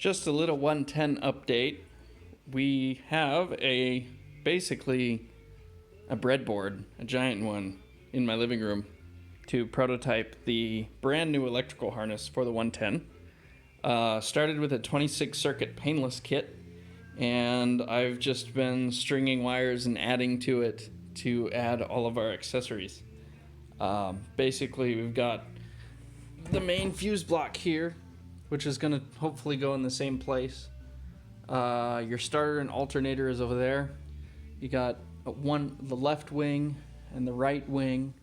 Just a little 110 update. We have basically a breadboard, a giant one, in my living room to prototype the brand new electrical harness for the 110. Started with a 26 circuit painless kit, and I've just been stringing wires and adding to it to add all of our accessories. Basically, we've got the main fuse block here, which is going to hopefully go in the same place. Your starter and alternator is over there. You got the left wing and the right wing,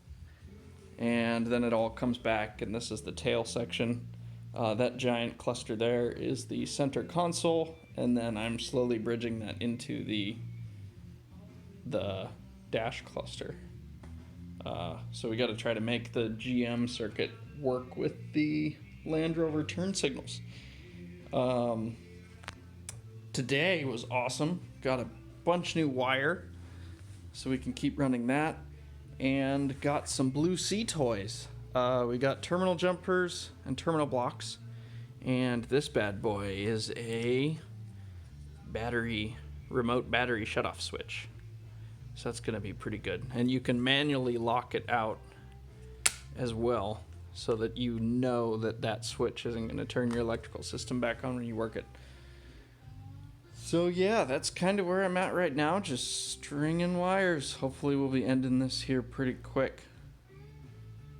and then it all comes back, and this is the tail section. That giant cluster there is the center console, and then I'm slowly bridging that into the dash cluster. So we got to try to make the GM circuit work with the Land Rover turn signals. Today was awesome. Got a bunch new wire so we can keep running that, and got some Blue Sea toys. We got terminal jumpers and terminal blocks, and this bad boy is a remote battery shutoff switch. So that's going to be pretty good. And you can manually lock it out as well, so that you know that switch isn't going to turn your electrical system back on when you work it. So yeah, that's kind of where I'm at right now, just stringing wires. Hopefully we'll be ending this here pretty quick.